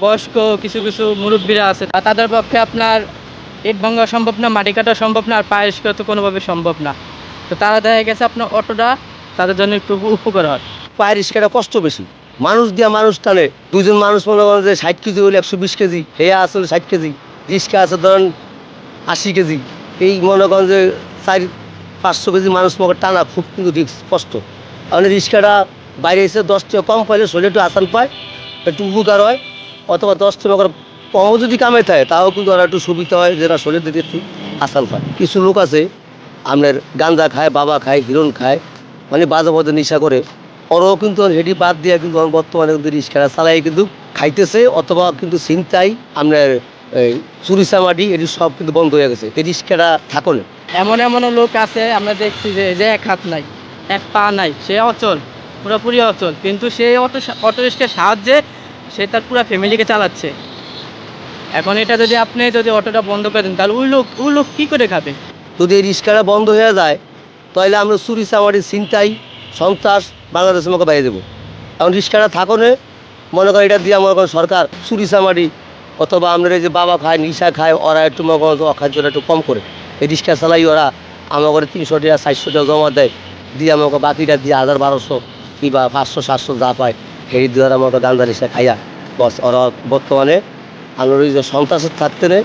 বয়স্ক কিছু কিছু মুরব্বীরা আছে, তাদের পক্ষে আপনার ইট ভাঙা সম্ভব না, মাটি কাটা সম্ভব না, আর পায়ে রিক্সা তো কোনোভাবে সম্ভব না। তো তারা দেখা গেছে আপনার অটোটা তাদের জন্য একটু উপকার হয়। পায়ের রিক্সাটা কষ্ট বেশি, মানুষ দিয়া মানুষ টানে। দুজন মানুষ মনে করেন যে 60 কেজি হলে 120 কেজি, হেয়া আসলে 60 কেজি, রিক্সা আছে ধরেন 80 কেজি। এই মনে করেন যে 400-500 কেজি মানুষ মনে টানা খুব কিন্তু রিক্স কষ্ট। কারণ রিক্সাটা বাইরে এসে 10 টাকা কম পাইলে শরীরে একটু আসান পায়, একটু উপকার হয়। অথবা 10 টাকা কমও যদি কামে থাকে তাও কিন্তু ওরা একটু সুবিধা হয়, যেটা শরীর দিতে একটু আসান পায়। কিছু লোক আছে আপনার গাঁজা খায়, বাবা খায়, হিরোইন খায়, মানে বাজে বাজে নেশা করে। ওরাও কিন্তু হেডি বাদ দিয়ে কিন্তু বর্তমানে কিন্তু রিক্সাটা চালাই কিন্তু খাইতেছে, অথবা কিন্তু ছিনতাই আপনার এই চুরি চামারি এটি সব কিন্তু বন্ধ হয়ে গেছে, এই রিক্সাটা থাকো না। এমনও লোক আছে আমরা দেখছি যে এক হাত নাই, এক পা নাই, সে অচল, পুরোপুরি অচল, কিন্তু সেই অটো রিক্সার সাহায্যে সে তার পুরো ফ্যামিলিকে চালাচ্ছে। এখন এটা যদি অটোটা বন্ধ করে দেন, তাহলে ওই লোক কী করে খাবে? যদি এই রিক্সাটা বন্ধ হয়ে যায় তাহলে আমরা চুরি চামারি ছিনতাই সন্ত্রাস বাংলাদেশের মুখে বাইরে দেবো। এখন রিক্সাটা থাকো না, মনে করেন এটা দিয়ে মনে করেন সরকার চুরি চামারি অথবা আমরা এই যে বাবা খায়, নিশা খায়, ওরা একটু মনে করেন অখাদ্যটা একটু কম করে এই রিক্সা চালাই। ওরা আমাকে 300 টাকা 400 টাকা জমা দেয়, দিয়ে আমাকে বাকিটা দিয়ে 1000-1200 কিংবা 500-700 যা পায় এই দিয়ে ওরা আমাকে গান্দা রিক্সা খাইয়া বস। ওরা বর্তমানে আমরা ওই যে সন্ত্রাসের থাকতে নেই,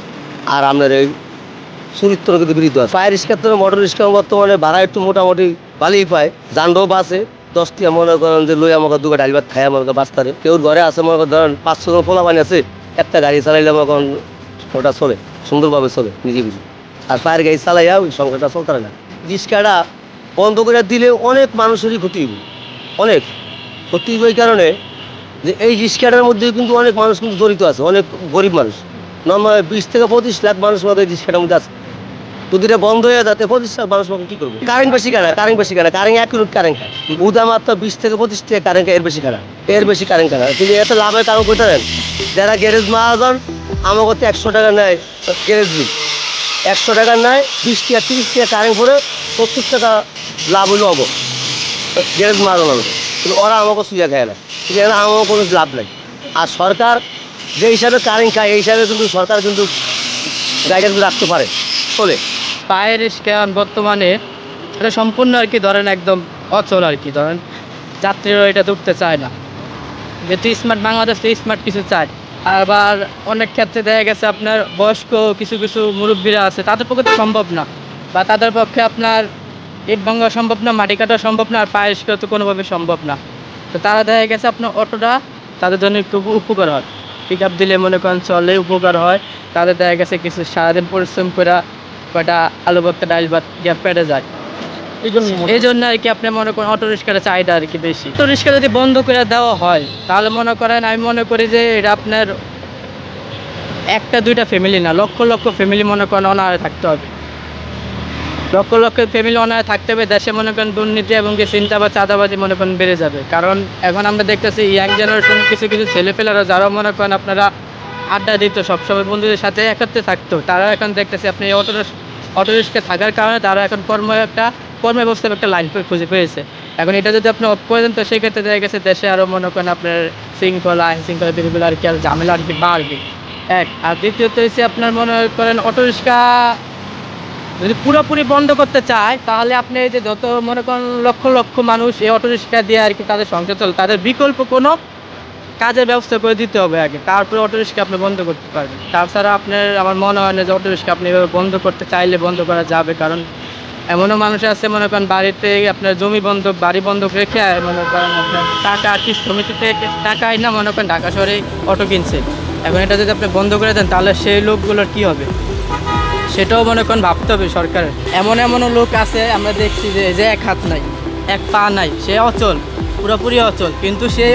আর আপনার এই চরিত্র কিন্তু বিরুদ্ধ আছে। পায়ের রিক্সার থেকে মোটর রিক্সা বর্তমানে ভাড়া একটু মোটামুটি ভালোই পায়, যানও বাসে 10 টাকা মনে করেন যে লই আমাকে দুটো ডাল ভাত খাই আমাকে বাঁচতারে। কেউ ঘরে আছে মনে করেন ধরেন 500 জন পোলা পানি আছে, একটা গাড়ি চালাইলে আমাকে ওটা চলে, সুন্দরভাবে চলে নিজে বুঝি। আর পায়ের গাড়ি চালাইয়া ওই সংখ্যাটা চলতে না। রিক্সাটা বন্ধ করে দিলে অনেক মানুষেরই ক্ষতি হইব, অনেক ক্ষতি হইব। এই কারণে যে এই রিক্সাটার মধ্যে কিন্তু অনেক মানুষ কিন্তু জড়িত আছে, অনেক গরিব মানুষ, নর্মাল 20 থেকে 25 লাখ মানুষ মধ্যে এই রিক্সাটার মধ্যে আছে। যদি এটা বন্ধ হয়ে যাতে 25 লাখ মানুষ কী করবে? কারেন্ট বেশি খায়, কারেন্ট 1 ইউনিট কারেন্ট খায়, উদা মাত্র 20 থেকে 25 টাকা কারেন্ট খায়, এর বেশি কারেন্ট খায়। কিন্তু এত লাভের কারণ করতে দেন, যারা গ্যারেজ মহাজন আমার করতে 100 টাকা নেয় গ্যারেজ বিল, 100 টাকা নেয়, 20 টাকা 30 টাকা কারেন্ট ভরে 70 টাকা লাভ হইলো হবো গ্যারেজ মহাজন আমাকে। কিন্তু ওরা আমাকে সুবিধা খায় না, ঠিক আছে, আমার কোনো লাভ নাই। আর সরকার যে হিসাবে কারেন্ট খায় এই হিসাবে কিন্তু সরকার কিন্তু গাইডেন্স রাখতে পারে চলে। পায়ের রিক্সা বর্তমানে এটা সম্পূর্ণ আর কি ধরেন একদম অচল আর কি, ধরেন যাত্রীরা এটা উঠতে চায় না, যেহেতু স্মার্ট বাংলাদেশ স্মার্ট কিছু চায়। আবার অনেক ক্ষেত্রে দেখা গেছে আপনার বয়স্ক কিছু কিছু মুরব্বীরা আছে, তাদের পক্ষে তো সম্ভব না, বা তাদের পক্ষে আপনার ইট ভাঙা সম্ভব না, মাটি কাটা সম্ভব না, আর পায়ে রিক্সা তো কোনোভাবে সম্ভব না। তো তারা দেখা গেছে আপনার অটোটা তাদের জন্য একটু উপকার হয়, পিক আপ দিলে মনে করেন চলে উপকার হয়। তাদের দেখা গেছে কিছু সারাদিন পরিশ্রম করে কয়টা আলু ভর্তা ডাল ভাত গ্যাপ পেটে যায়। এই জন্য আর কি আপনি মনে করেন অটো রিক্সাটা চাহিদা আর কি বেশি। অটো রিক্সা যদি বন্ধ করে দেওয়া হয় তাহলে মনে করেন আমি মনে করি যে এটা আপনার একটা দুইটা ফ্যামিলি না, লক্ষ লক্ষ ফ্যামিলি মনে করেন অনাহারে থাকতে হবে, লক্ষ লক্ষ ফ্যামিলি অনাহারে থাকতে হবে। দেশে মনে করেন দুর্নীতি এবং কি চিন্তা বা চাঁদাবাজি মনে করেন বেড়ে যাবে। কারণ এখন আমরা দেখতেছি ইয়াং জেনারেশন কিছু কিছু ছেলেপেলেরা যারা মনে করেন আপনারা আড্ডা দিত, সবসময় বন্ধুদের সাথে একত্রে থাকতো, তারা এখন দেখতেছি আপনি অটো রিক্সা থাকার কারণে তারা এখন কর্মব্যবস্থার একটা লাইন খুঁজে পেয়েছে। এখন এটা যদি আপনি অফ করে দেন তো সেক্ষেত্রে দেখা গেছে দেশে আরও মনে করেন আপনার আইন শৃঙ্খলা বিধিগুলো আর কি আর ঝামেলা আর কি বাড়বে এক। আর দ্বিতীয়ত হচ্ছে আপনার মনে করেন অটো রিক্সা যদি পুরোপুরি বন্ধ করতে চায় তাহলে আপনি এই যে যত মনে করেন লক্ষ লক্ষ মানুষ এই অটো রিক্সা দিয়ে আর কি তাদের সংসার চলে, তাদের বিকল্প কোনো কাজের ব্যবস্থা করে দিতে হবে আগে, তারপরে অটো রিক্সা আপনি বন্ধ করতে পারবেন। তাছাড়া আপনার আমার মনে হয় না যে অটো রিক্সা আপনি এভাবে বন্ধ করতে চাইলে বন্ধ করা যাবে। কারণ এমনও মানুষ আছে মনে করেন বাড়িতে আপনার বাড়ি বন্ধক রেখে মনে করেন আপনার টাকা কিস্তি সমিতি থেকে টাকা না মনে করেন ঢাকা শহরে অটো কিনছে। এখন এটা যদি আপনি বন্ধ করে দেন তাহলে সেই লোকগুলোর কী হবে সেটাও মনে করেন ভাবতে হবে সরকারের। এমনও লোক আছে আমরা দেখছি যে এক হাত নাই, এক পা নাই, সে অচল, পুরোপুরি অচল, কিন্তু সেই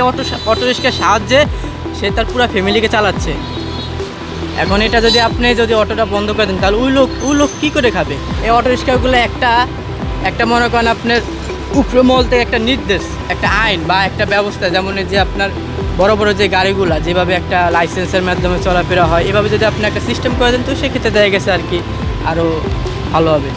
অটো রিক্সার সাহায্যে সে তার পুরো ফ্যামিলিকে চালাচ্ছে। এখন এটা যদি অটোটা বন্ধ করে দেন তাহলে ওই লোক কী করে খাবে? এই অটো রিক্সাগুলো একটা মনে করেন আপনার উপরমহল থেকে একটা নির্দেশ, একটা আইন বা একটা ব্যবস্থা, যেমন যে আপনার বড় বড় যে গাড়িগুলা যেভাবে একটা লাইসেন্সের মাধ্যমে চলাফেরা হয়, এভাবে যদি আপনি একটা সিস্টেম করে দেন তো সেক্ষেত্রে দেখা গেছে আর কি আরও ভালো হবে।